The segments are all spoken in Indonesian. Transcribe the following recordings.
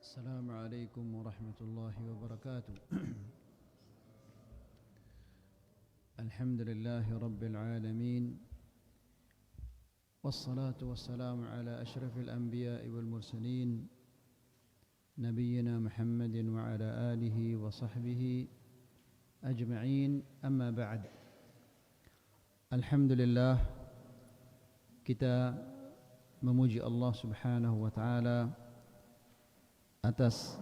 السلام عليكم ورحمة الله وبركاته. الحمد لله رب العالمين، والصلاة والسلام على أشرف الأنبياء والمرسلين نبينا محمد وعلى آله وصحبه أجمعين. أما بعد، Alhamdulillah, kita memuji Allah Subhanahu wa Ta'ala atas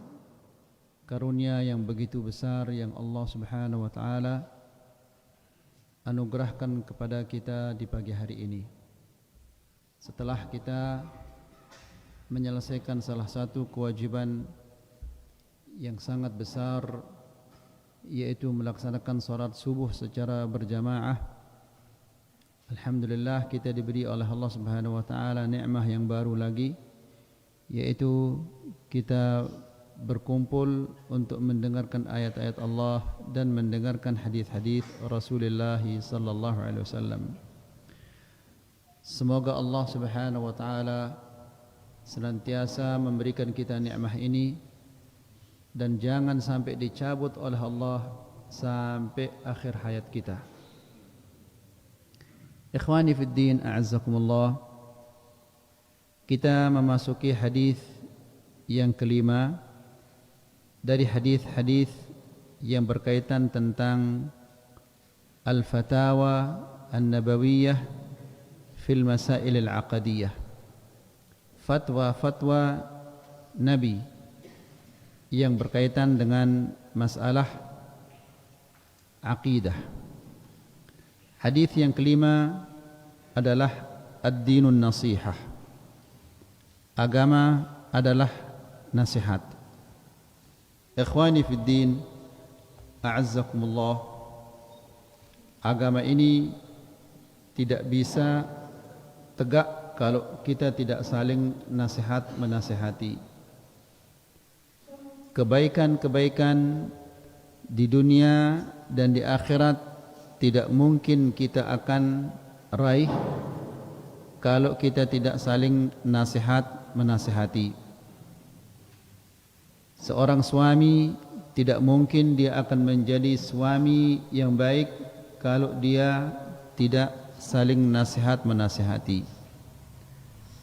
karunia yang begitu besar yang Allah Subhanahu wa Ta'ala anugerahkan kepada kita di pagi hari ini. Setelah kita menyelesaikan salah satu kewajiban yang sangat besar, yaitu melaksanakan salat subuh secara berjamaah, alhamdulillah kita diberi oleh Allah Subhanahu wa Ta'ala nikmah yang baru lagi, yaitu kita berkumpul untuk mendengarkan ayat-ayat Allah dan mendengarkan hadis-hadis Rasulullah sallallahu alaihi wasallam. Semoga Allah Subhanahu wa Ta'ala senantiasa memberikan kita nikmah ini dan jangan sampai dicabut oleh Allah sampai akhir hayat kita. Ikhwani fid din, a'azzakumullah. Kita memasuki hadis yang kelima dari hadis-hadis yang berkaitan tentang al-fatawa an-nabawiyah fil masail al-aqadiyah. Fatwa-fatwa Nabi yang berkaitan dengan masalah aqidah. Hadis yang kelima adalah ad-dinun nasihah. Agama adalah nasihat. Ikhwani fid din, a'azzakumullah. Agama ini tidak bisa tegak kalau kita tidak saling nasihat menasihati. Kebaikan-kebaikan di dunia dan di akhirat tidak mungkin kita akan raih kalau kita tidak saling nasihat menasihati. Seorang suami tidak mungkin dia akan menjadi suami yang baik kalau dia tidak saling nasihat menasihati.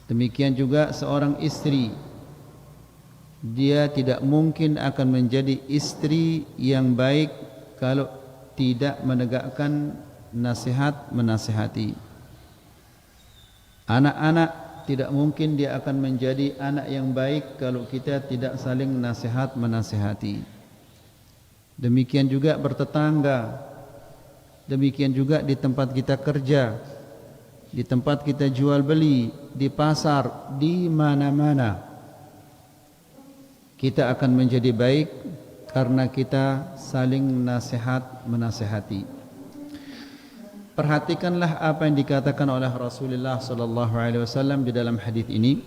Demikian juga seorang istri, dia tidak mungkin akan menjadi istri yang baik kalau tidak menegakkan nasihat menasihati. Anak-anak tidak mungkin dia akan menjadi anak yang baik kalau kita tidak saling nasihat menasihati. Demikian juga bertetangga, demikian juga di tempat kita kerja, di tempat kita jual beli, di pasar, di mana-mana. Kita akan menjadi baik karena kita saling nasihat menasihati. Perhatikanlah apa yang dikatakan oleh Rasulullah sallallahu alaihi wasallam di dalam hadis ini.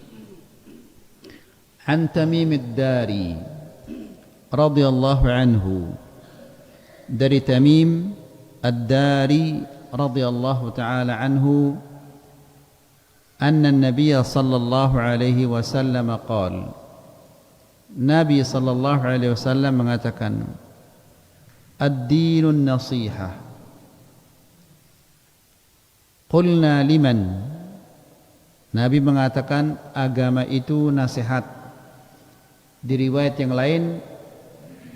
An Tamim ad-Dari radhiyallahu anhu, dari Tamim ad-Dari radhiyallahu taala anhu, anna an-nabiy sallallahu alaihi wasallam qala, Nabi sallallahu alaihi wasallam mengatakan, ad-dinun nasihah. Qulna liman? Nabi mengatakan agama itu nasihat. Di riwayat yang lain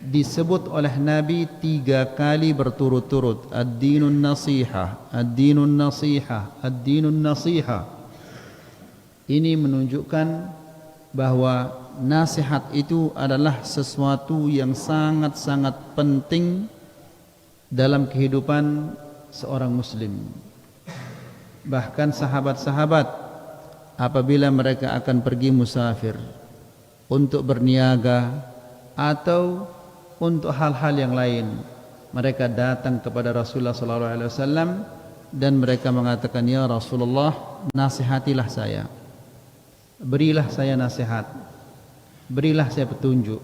disebut oleh Nabi 3 kali berturut-turut, ad-dinun nasihah, ad-dinun nasihah, ad-dinun nasihah. Ini menunjukkan bahwa nasihat itu adalah sesuatu yang sangat-sangat penting dalam kehidupan seorang muslim. Bahkan sahabat-sahabat apabila mereka akan pergi musafir untuk berniaga atau untuk hal-hal yang lain, mereka datang kepada Rasulullah SAW dan mereka mengatakan, ya Rasulullah, nasihatilah saya, berilah saya nasihat, berilah saya petunjuk.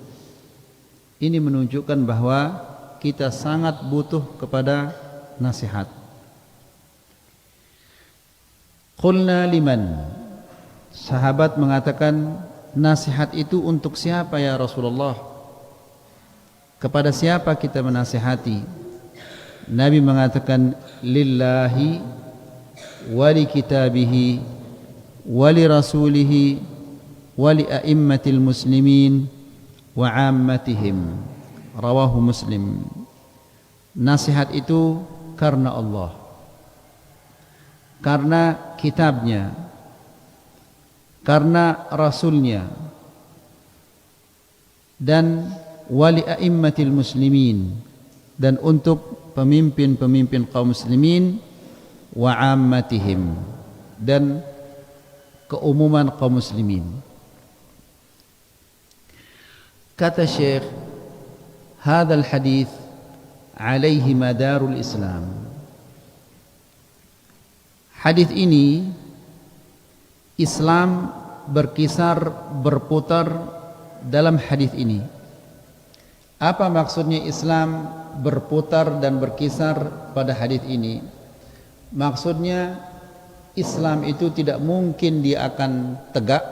Ini menunjukkan bahwa kita sangat butuh kepada nasihat. Qulna liman? Sahabat mengatakan, nasihat itu untuk siapa ya Rasulullah? Kepada siapa kita menasihati? Nabi mengatakan lillahi wa li kitabihi wa li rasulihi wa li a'immatil muslimin wa 'ammatihim. Rawahu Muslim. Nasihat itu karena Allah, karena kitabnya, karena rasulnya, dan wali a'immatil muslimin, dan untuk pemimpin-pemimpin kaum muslimin, wa 'ammatihim, dan keumuman kaum muslimin. Kata Syekh, hadzal hadits alaihi madarul Islam. Hadis ini Islam berputar dalam hadis ini. Apa maksudnya Islam berputar dan berkisar pada hadis ini? Maksudnya Islam itu tidak mungkin dia akan tegak,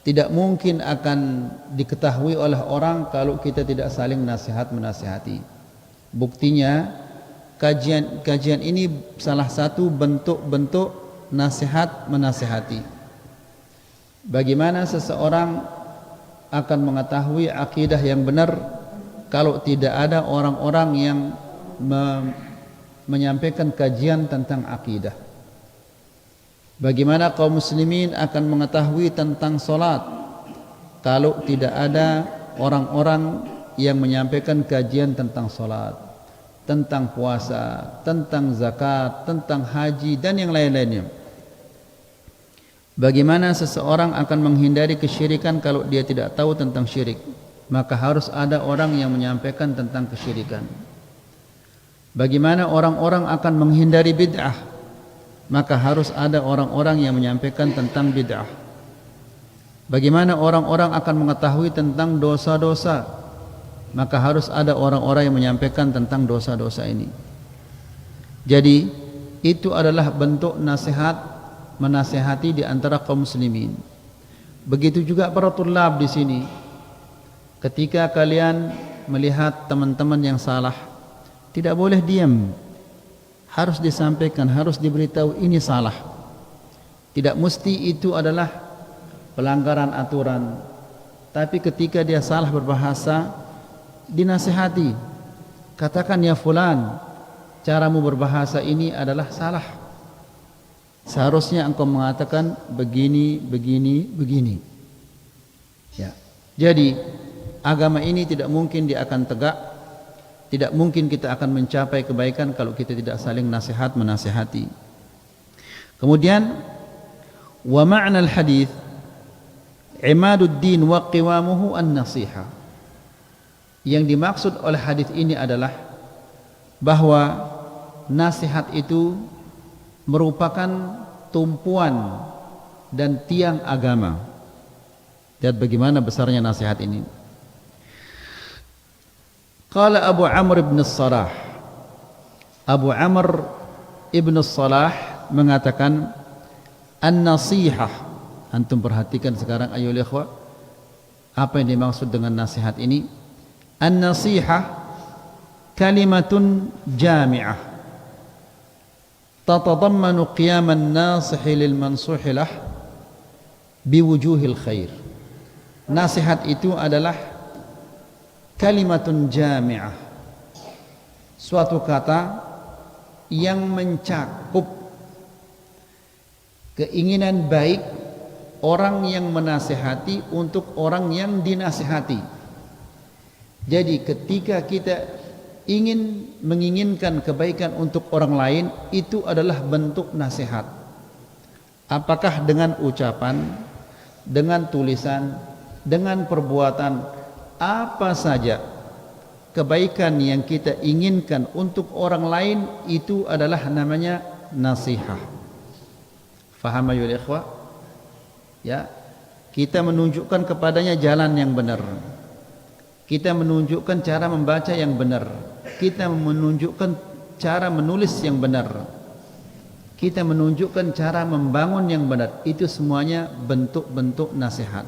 tidak mungkin akan diketahui oleh orang kalau kita tidak saling nasihat menasihati. Buktinya kajian ini salah satu bentuk-bentuk nasihat menasihati. Bagaimana seseorang akan mengetahui akidah yang benar kalau tidak ada orang-orang yang menyampaikan kajian tentang akidah? Bagaimana kaum muslimin akan mengetahui tentang salat kalau tidak ada orang-orang yang menyampaikan kajian tentang salat, tentang puasa, tentang zakat, tentang haji dan yang lain-lainnya? Bagaimana seseorang akan menghindari kesyirikan kalau dia tidak tahu tentang syirik? Maka harus ada orang yang menyampaikan tentang kesyirikan. Bagaimana orang-orang akan menghindari bid'ah? Maka harus ada orang-orang yang menyampaikan tentang bid'ah. Bagaimana orang-orang akan mengetahui tentang dosa-dosa? Maka harus ada orang-orang yang menyampaikan tentang dosa-dosa ini. Jadi itu adalah bentuk nasihat menasihati di antara kaum muslimin. Begitu juga para tulab di sini. Ketika kalian melihat teman-teman yang salah, tidak boleh diam. Harus disampaikan, harus diberitahu ini salah. Tidak mesti itu adalah pelanggaran aturan. Tapi ketika dia salah berbahasa, dinasihati. Katakan, ya fulan, caramu berbahasa ini adalah salah. Seharusnya engkau mengatakan begini, begini, begini. Ya. Jadi agama ini tidak mungkin dia akan tegak, tidak mungkin kita akan mencapai kebaikan kalau kita tidak saling nasihat menasihati. Kemudian wa ma'na al-hadits imaduddin wa qiwamuhu an-nasiha. Yang dimaksud oleh hadis ini adalah bahwa nasihat itu merupakan tumpuan dan tiang agama. Lihat bagaimana besarnya nasihat ini. Qala Abu Amr ibn Salah. Abu Amr ibn Salah mengatakan, an-nasihah. Antum perhatikan sekarang ayolah ikhwah, apa yang dimaksud dengan nasihat ini? An-nasihah kalimatun jami'ah tatadammanu qiyaman nasihi lil mansuhi lah biwujuhil khair. Nasihat itu adalah kalimatun jami'ah, suatu kata yang mencakup keinginan baik orang yang menasihati untuk orang yang dinasihati. Jadi ketika kita menginginkan kebaikan untuk orang lain, itu adalah bentuk nasihat. Apakah dengan ucapan, dengan tulisan, dengan perbuatan, apa saja kebaikan yang kita inginkan untuk orang lain, itu adalah namanya nasihat. Faham ya ikhwah? Ya, kita menunjukkan kepadanya jalan yang benar. Kita menunjukkan cara membaca yang benar. Kita menunjukkan cara menulis yang benar. Kita menunjukkan cara membangun yang benar. Itu semuanya bentuk-bentuk nasihat.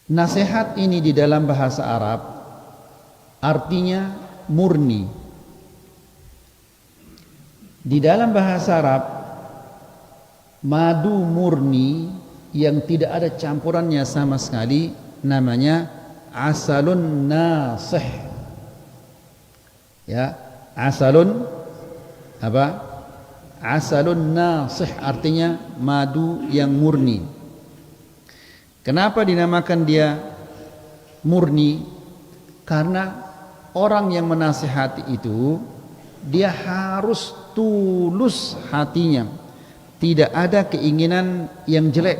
Nasihat ini di dalam bahasa Arab artinya murni. Di dalam bahasa Arab, madu murni yang tidak ada campurannya sama sekali namanya asalun nasih. Ya, asalun apa? Asalun nasih artinya madu yang murni. Kenapa dinamakan dia murni? Karena orang yang menasihati itu dia harus tulus hatinya, tidak ada keinginan yang jelek.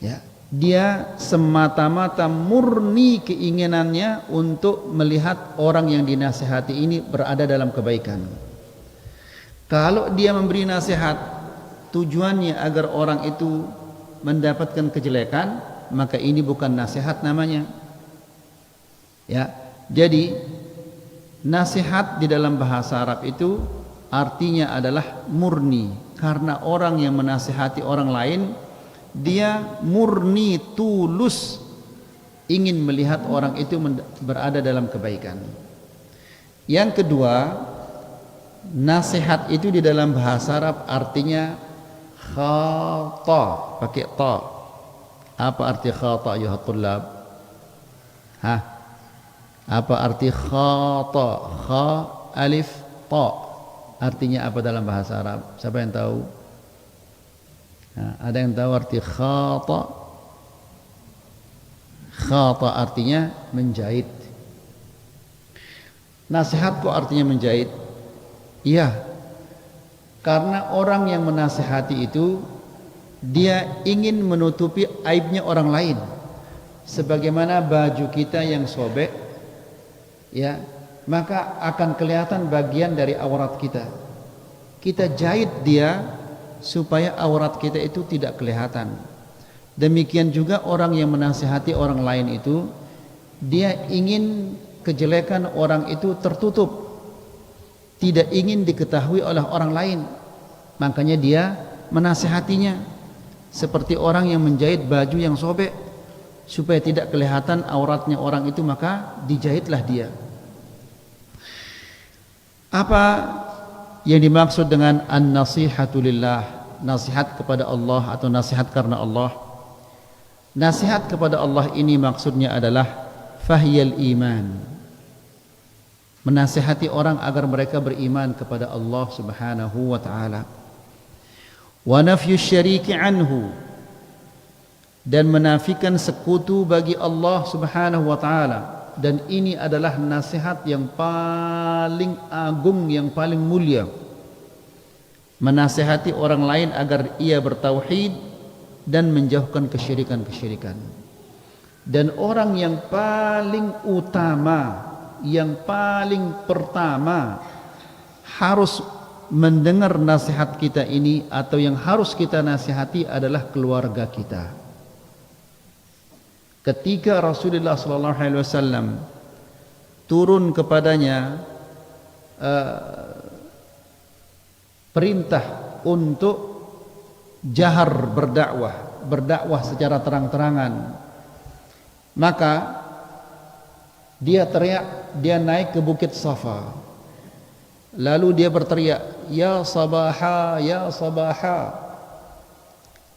Ya, dia semata-mata murni keinginannya untuk melihat orang yang dinasihati ini berada dalam kebaikan. Kalau dia memberi nasihat tujuannya agar orang itu mendapatkan kejelekan, maka ini bukan nasihat namanya. Ya, jadi nasihat di dalam bahasa Arab itu artinya adalah murni, karena orang yang menasihati orang lain dia murni tulus ingin melihat orang itu berada dalam kebaikan. Yang kedua, nasihat itu di dalam bahasa Arab artinya khata, pakai ta. Apa arti khata ya tullab? Apa arti khata? Kha alif ta. Artinya apa dalam bahasa Arab? Siapa yang tahu? Ada yang tahu arti khata? Khata artinya menjahit. Nasihat kok artinya menjahit? Iya, karena orang yang menasihati itu dia ingin menutupi aibnya orang lain. Sebagaimana baju kita yang sobek, ya, maka akan kelihatan bagian dari aurat kita. Kita jahit dia supaya aurat kita itu tidak kelihatan. Demikian juga orang yang menasihati orang lain itu, dia ingin kejelekan orang itu tertutup, tidak ingin diketahui oleh orang lain. Makanya dia menasihatinya seperti orang yang menjahit baju yang sobek supaya tidak kelihatan auratnya orang itu, maka dijahitlah dia. Apa yang dimaksud dengan an-nasihatu lillah, nasihat kepada Allah atau nasihat karena Allah? Nasihat kepada Allah ini maksudnya adalah fahyal iman, menasihati orang agar mereka beriman kepada Allah Subhanahu wa taala. Wa nafyus syariki anhu, dan menafikan sekutu bagi Allah Subhanahu wa taala. Dan ini adalah nasihat yang paling agung, yang paling mulia. Menasihati orang lain agar ia bertauhid dan menjauhkan kesyirikan-kesyirikan. Dan orang yang paling utama, yang paling pertama harus mendengar nasihat kita ini, atau yang harus kita nasihati adalah keluarga kita. Ketika Rasulullah SAW turun kepadanya perintah untuk jahar berdakwah secara terang-terangan, maka dia teriak, dia naik ke bukit Safa, lalu dia berteriak, ya sabaha, ya sabaha.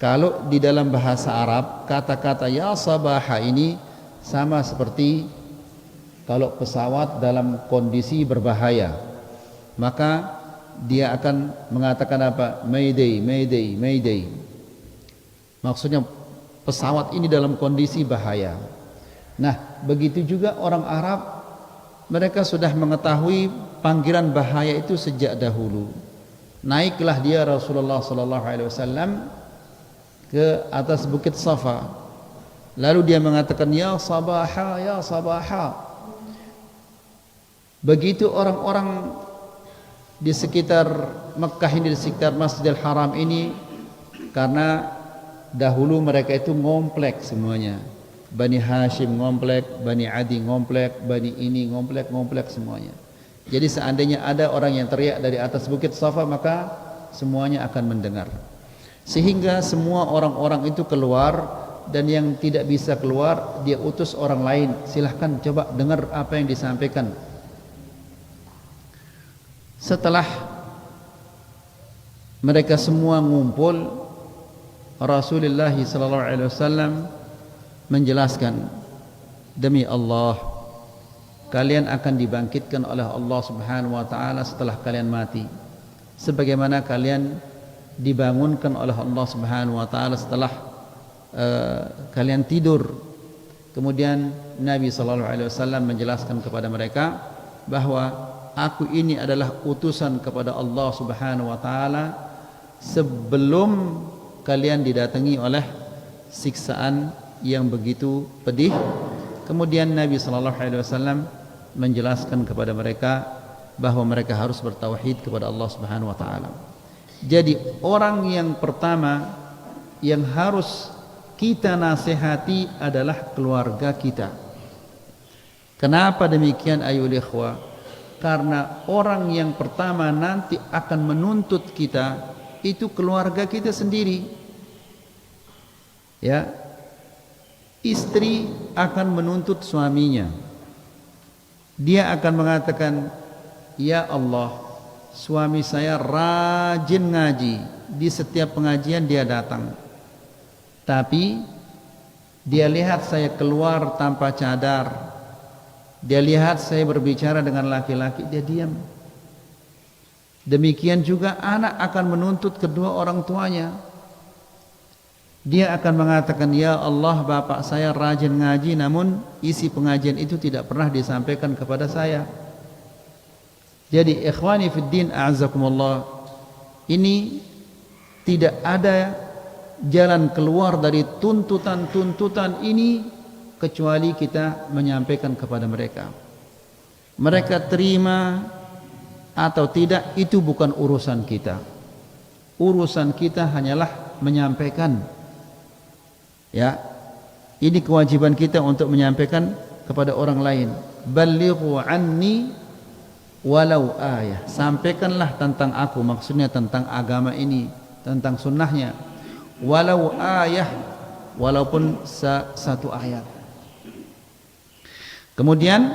Kalau di dalam bahasa Arab, kata-kata ya sabaha ini sama seperti kalau pesawat dalam kondisi berbahaya, maka dia akan mengatakan apa? Mayday, mayday, mayday. Maksudnya pesawat ini dalam kondisi bahaya. Nah, begitu juga orang Arab, mereka sudah mengetahui panggilan bahaya itu sejak dahulu. Naiklah dia Rasulullah SAW ke atas bukit Safa, lalu dia mengatakan ya sabaha, ya sabaha. Begitu orang-orang di sekitar Mekah ini, di sekitar Masjidil Haram ini, karena dahulu mereka itu ngomplek semuanya, Bani Hashim ngomplek, Bani Adi ngomplek, Bani ini ngomplek semuanya. Jadi seandainya ada orang yang teriak dari atas bukit Safa, maka semuanya akan mendengar. Sehingga semua orang-orang itu keluar dan yang tidak bisa keluar dia utus orang lain, silahkan coba dengar apa yang disampaikan. Setelah mereka semua ngumpul, Rasulullah sallallahu alaihi wasallam menjelaskan, demi Allah, kalian akan dibangkitkan oleh Allah Subhanahu wa taala setelah kalian mati, sebagaimana kalian dibangunkan oleh Allah Subhanahu wa taala setelah kalian tidur. Kemudian Nabi sallallahu alaihi wasallam menjelaskan kepada mereka bahwa aku ini adalah utusan kepada Allah Subhanahu wa taala sebelum kalian didatangi oleh siksaan yang begitu pedih. Kemudian Nabi sallallahu alaihi wasallam menjelaskan kepada mereka bahwa mereka harus bertauhid kepada Allah Subhanahu wa taala. Jadi orang yang pertama yang harus kita nasihati adalah keluarga kita. Kenapa demikian ayuhal ikhwah? Karena orang yang pertama nanti akan menuntut kita itu keluarga kita sendiri. Ya. Istri akan menuntut suaminya. Dia akan mengatakan, "Ya Allah, suami saya rajin ngaji, di setiap pengajian dia datang. Tapi dia lihat saya keluar tanpa cadar, dia lihat saya berbicara dengan laki-laki, dia diam." Demikian juga anak akan menuntut kedua orang tuanya. Dia akan mengatakan, "Ya Allah, bapak saya rajin ngaji, namun isi pengajian itu tidak pernah disampaikan kepada saya." Jadi ikhwani fiddin a'azzakumullah, ini tidak ada jalan keluar dari tuntutan-tuntutan ini kecuali kita menyampaikan kepada mereka. Mereka terima atau tidak itu bukan urusan kita. Urusan kita hanyalah menyampaikan. Ya, ini kewajiban kita untuk menyampaikan kepada orang lain. Ballighu anni walau ayah. Sampaikanlah tentang aku, maksudnya tentang agama ini, tentang sunnahnya. Walau ayah, walaupun satu ayat. Kemudian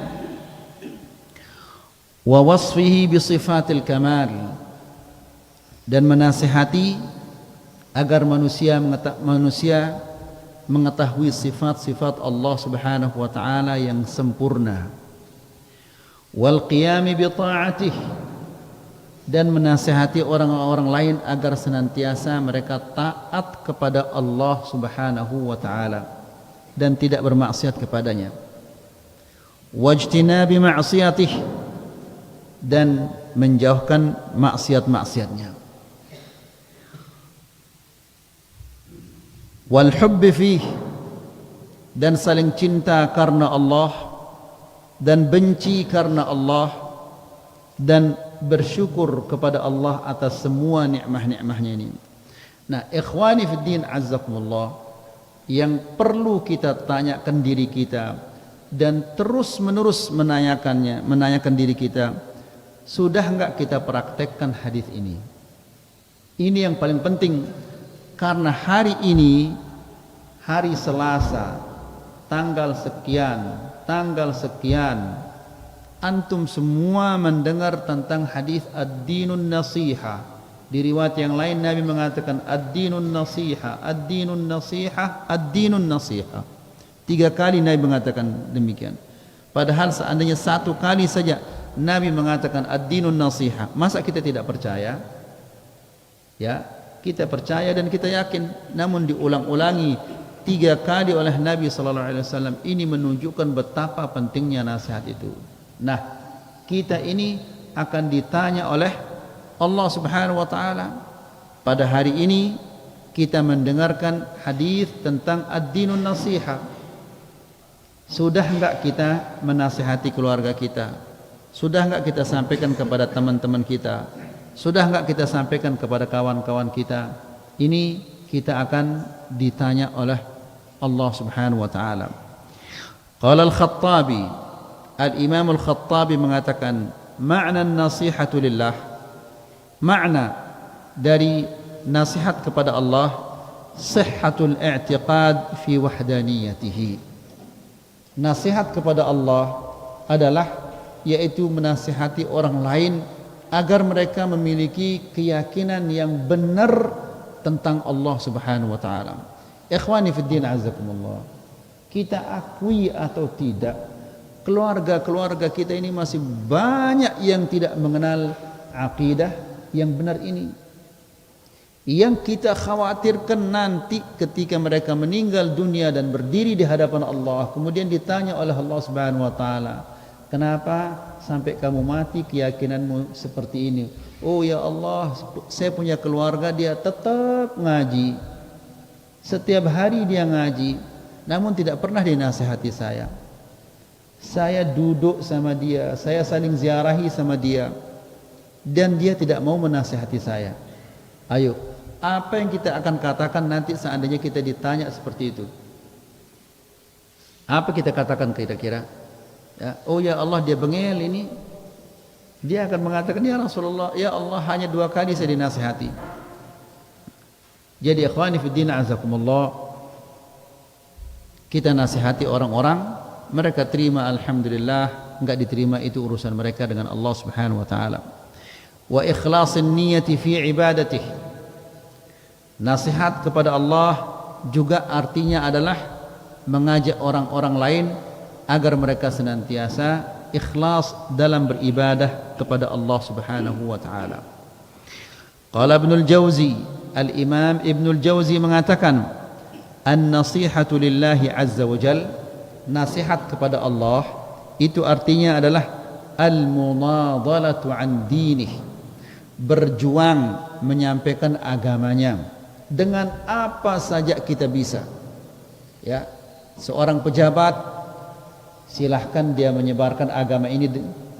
wa wasfihi bi sifatil kamal, dan menasihati agar manusia mengetahui sifat-sifat Allah Subhanahu wa taala yang sempurna. Wal qiyam bi ta'atih, dan menasihati orang-orang lain agar senantiasa mereka taat kepada Allah Subhanahu wa taala dan tidak bermaksiat kepadanya. Wajtinabi ma'siyatih, dan menjauhkan maksiat-maksiatnya. Wal hubbi fih, dan saling cinta karena Allah dan benci karena Allah, dan bersyukur kepada Allah atas semua nikmah-nikmahnya ini. Nah, ikhwani fiddin azzakumullah, yang perlu kita tanyakan diri kita dan terus menerus menanyakan diri kita, sudah enggak kita praktekkan hadis ini? Ini yang paling penting, karena hari ini hari Selasa tanggal sekian antum semua mendengar tentang hadis ad-dinun nasiha. Di riwayat yang lain Nabi mengatakan ad-dinun nasiha, ad-dinun nasiha, ad-dinun nasiha. 3 kali Nabi mengatakan demikian. Padahal seandainya 1 kali saja Nabi mengatakan ad-dinun nasiha, masa kita tidak percaya? Ya, kita percaya dan kita yakin. Namun diulang-ulangi 3 kali oleh Nabi sallallahu alaihi wasallam, ini menunjukkan betapa pentingnya nasihat itu. Nah, kita ini akan ditanya oleh Allah Subhanahu wa taala. Pada hari ini kita mendengarkan hadis tentang ad-dinun nasiha. Sudah enggak kita menasihati keluarga kita? Sudah enggak kita sampaikan kepada teman-teman kita? Sudah enggak kita sampaikan kepada kawan-kawan kita? Ini kita akan ditanya oleh Allah Subhanahu wa taala. Qala al-Khattabi, Al-Imam Al-Khattabi mengatakan, makna nasihatu lillah, makna dari nasihat kepada Allah, sihhatul i'tiqad fi wahdaniyatihi. Nasihat kepada Allah adalah yaitu menasihati orang lain agar mereka memiliki keyakinan yang benar tentang Allah Subhanahu wa taala. Ikhwani fid din azakumullah. Kita akui atau tidak, keluarga-keluarga kita ini masih banyak yang tidak mengenal akidah yang benar ini. Yang kita khawatirkan nanti ketika mereka meninggal dunia dan berdiri di hadapan Allah, kemudian ditanya oleh Allah Subhanahu wa taala, "Kenapa sampai kamu mati keyakinanmu seperti ini?" "Oh ya Allah, saya punya keluarga dia tetap ngaji. Setiap hari dia ngaji, namun tidak pernah dinasihati saya. Saya duduk sama dia, saya saling ziarahi sama dia, dan dia tidak mau menasihati saya." Ayo, apa yang kita akan katakan nanti seandainya kita ditanya seperti itu? Apa kita katakan kira-kira? Ya, oh ya Allah, dia bengel ini. Dia akan mengatakan, "Ya Rasulullah, ya Allah, hanya 2 kali saya dinasihati." Jadi ikhwani fiddin azakumullah, kita nasihati orang-orang, mereka terima alhamdulillah, enggak diterima itu urusan mereka dengan Allah Subhanahu wa taala. Wa ikhlasin niyyati fi ibadatihi. Nasihat kepada Allah juga artinya adalah mengajak orang-orang lain agar mereka senantiasa ikhlas dalam beribadah kepada Allah Subhanahu wa taala. Qala Ibnul Jauzi, Al-Imam Ibnul Jauzi mengatakan, "An-nasihatu lillahi azza wa jal", nasihat kepada Allah itu artinya adalah al-munadhalatu an dinih, berjuang menyampaikan agamanya dengan apa saja kita bisa. Ya, seorang pejabat silahkan dia menyebarkan agama ini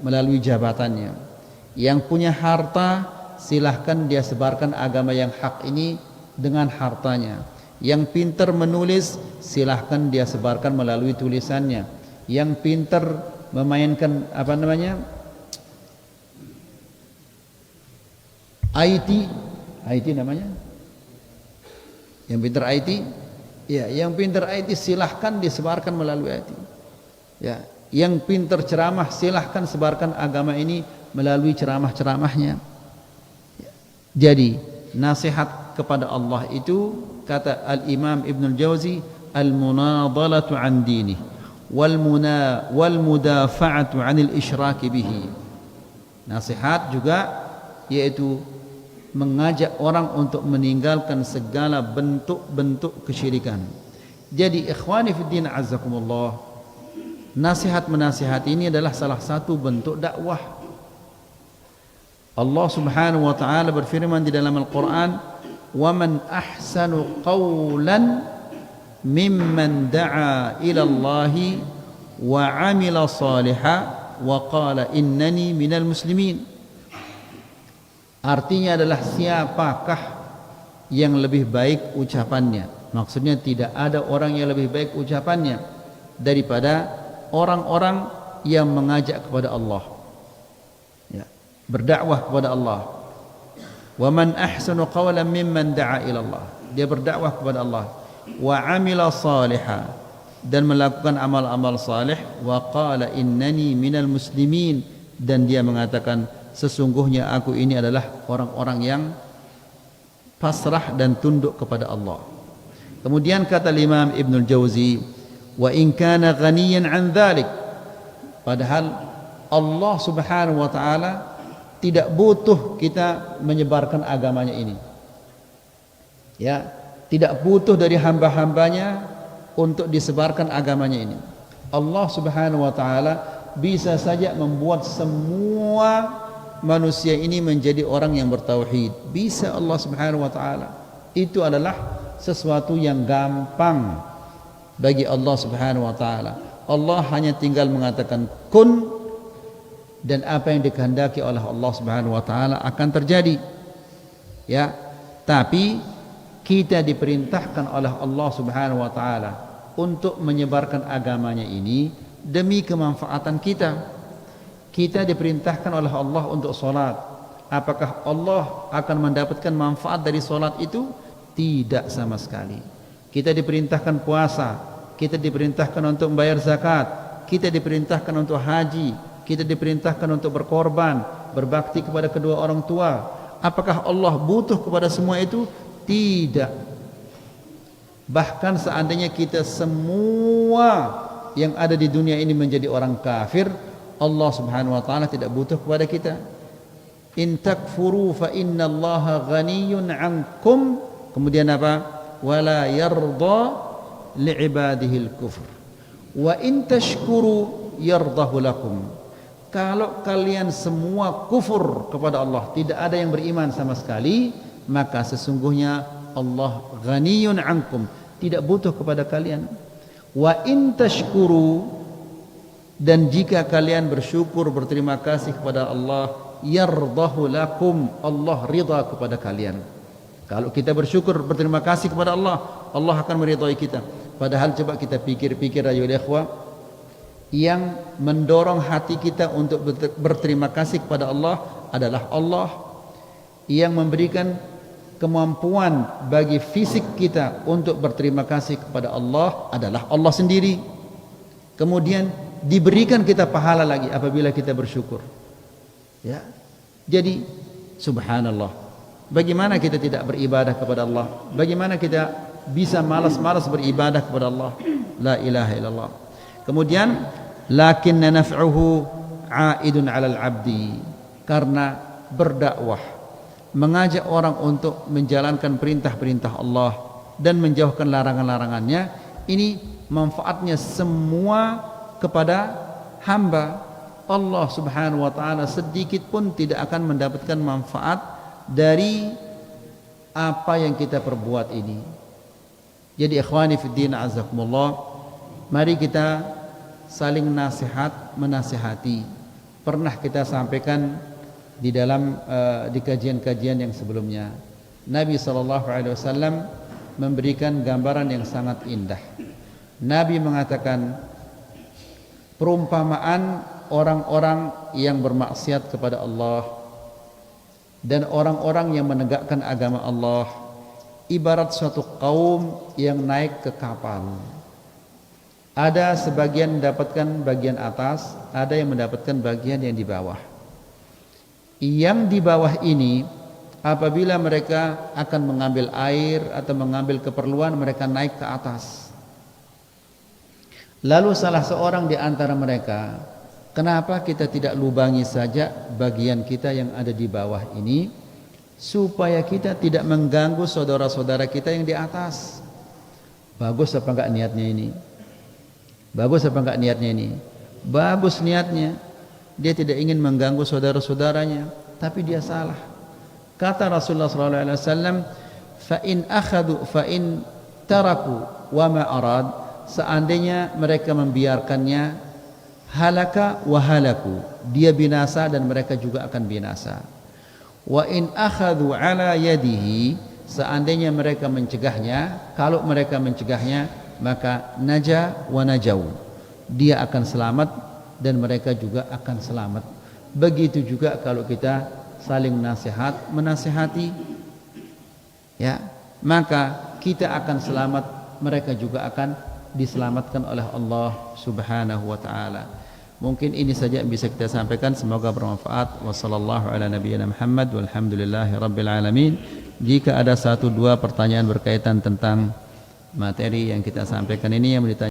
melalui jabatannya. Yang punya harta silahkan dia sebarkan agama yang hak ini dengan hartanya. Yang pintar menulis silahkan dia sebarkan melalui tulisannya. Yang pintar memainkan IT namanya, yang pintar IT, ya, yang pintar IT silahkan disebarkan melalui IT. Ya, yang pintar ceramah silahkan sebarkan agama ini melalui ceramah-ceramahnya. Ya. Jadi nasihat kepada Allah itu, kata Al-Imam Ibnul Jauzi, al-munadhalatu an dinih wal mudafa'atu 'anil isyraki bihi. Nasihat juga yaitu mengajak orang untuk meninggalkan segala bentuk-bentuk kesyirikan. Jadi ikhwani fiddin azzakumullah, nasihat menasihat ini adalah salah satu bentuk dakwah. Allah Subhanahu wa taala berfirman di dalam Al-Qur'an, "Wa man ahsanu qawlan mimman da'a ila Allahi wa 'amila shalihan wa qala innani minal muslimin." Artinya adalah siapakah yang lebih baik ucapannya. Maksudnya tidak ada orang yang lebih baik ucapannya daripada orang-orang yang mengajak kepada Allah, ya, berdakwah kepada Allah. Wa man ahsanu qawlan mimman da'a ila Allah, dia berdakwah kepada Allah. Wa 'amila shalihan, dan melakukan amal-amal saleh. Wa qala innani minal muslimin, dan dia mengatakan sesungguhnya aku ini adalah orang-orang yang pasrah dan tunduk kepada Allah. Kemudian kata Imam Ibnul Jauzi, wa in kana ghaniyan an dhalik, padahal Allah Subhanahu wa taala tidak butuh kita menyebarkan agamanya ini. Ya, tidak butuh dari hamba-hambanya untuk disebarkan agamanya ini. Allah Subhanahu wa taala bisa saja membuat semua manusia ini menjadi orang yang bertauhid. Bisa Allah Subhanahu wa taala. Itu adalah sesuatu yang gampang bagi Allah Subhanahu wa taala. Allah hanya tinggal mengatakan kun, dan apa yang dikehendaki oleh Allah Subhanahu wa taala akan terjadi. Ya, tapi kita diperintahkan oleh Allah Subhanahu wa taala untuk menyebarkan agamanya ini demi kemanfaatan kita. Kita diperintahkan oleh Allah untuk solat. Apakah Allah akan mendapatkan manfaat dari solat itu? Tidak sama sekali. Kita diperintahkan puasa, kita diperintahkan untuk membayar zakat, kita diperintahkan untuk haji, kita diperintahkan untuk berkorban, berbakti kepada kedua orang tua. Apakah Allah butuh kepada semua itu? Tidak. Bahkan seandainya kita semua yang ada di dunia ini menjadi orang kafir, Allah Subhanahu wa taala tidak butuh kepada kita. In takfuru fa innallaha ghaniyyun 'ankum. Kemudian apa? Wala yarda li'ibadihi al-kufr. Wa in tashkuru yardahu lakum. Kalau kalian semua kufur kepada Allah, tidak ada yang beriman sama sekali, maka sesungguhnya Allah ghaniyyun 'ankum, tidak butuh kepada kalian. Wa in tashkuru, dan jika kalian bersyukur berterima kasih kepada Allah, yardahu lakum, Allah ridha kepada kalian. Kalau kita bersyukur berterima kasih kepada Allah, Allah akan meridhai kita. Padahal coba kita pikir-pikir ayolah ikhwah, yang mendorong hati kita untuk berterima kasih kepada Allah adalah Allah. Yang memberikan kemampuan bagi fisik kita untuk berterima kasih kepada Allah adalah Allah sendiri. Kemudian diberikan kita pahala lagi apabila kita bersyukur. Ya. Jadi subhanallah, bagaimana kita tidak beribadah kepada Allah? Bagaimana kita bisa malas-malas beribadah kepada Allah? La ilaha illallah. Kemudian lakinna naf'uhu 'aidun 'alal 'abdi. Karena berdakwah, mengajak orang untuk menjalankan perintah-perintah Allah dan menjauhkan larangan-larangannya, ini manfaatnya semua kepada hamba. Allah Subhanahu wa taala sedikit pun tidak akan mendapatkan manfaat dari apa yang kita perbuat ini. Jadi ikhwani fiddin azakumullah, mari kita saling nasihat menasihati. Pernah kita sampaikan di dalam di kajian-kajian yang sebelumnya, Nabi SAW memberikan gambaran yang sangat indah. Nabi mengatakan perumpamaan orang-orang yang bermaksiat kepada Allah dan orang-orang yang menegakkan agama Allah ibarat suatu kaum yang naik ke kapal. Ada sebagian mendapatkan bagian atas, ada yang mendapatkan bagian yang di bawah. Yang di bawah ini apabila mereka akan mengambil air atau mengambil keperluan, mereka naik ke atas. Lalu salah seorang di antara mereka, kenapa kita tidak lubangi saja bagian kita yang ada di bawah ini, supaya kita tidak mengganggu saudara-saudara kita yang di atas? Bagus apa enggak niatnya ini? Bagus apa enggak niatnya ini? Bagus niatnya. Dia tidak ingin mengganggu saudara-saudaranya, tapi dia salah. Kata Rasulullah SAW, fa in taraku wa ma arad, seandainya mereka membiarkannya, halaka wa halaku, dia binasa dan mereka juga akan binasa. Wa in akhadhu ala yadihi, seandainya mereka mencegahnya, kalau mereka mencegahnya, maka naja wa najau, dia akan selamat dan mereka juga akan selamat. Begitu juga kalau kita saling nasihat menasihati, ya, maka kita akan selamat, mereka juga akan diselamatkan oleh Allah Subhanahu wa taala. Mungkin ini saja yang bisa kita sampaikan, semoga bermanfaat. Wassallallahu ala nabiyyina Muhammad walhamdulillahi rabbil alamin. Jika ada 1-2 pertanyaan berkaitan tentang materi yang kita sampaikan ini yang ditanya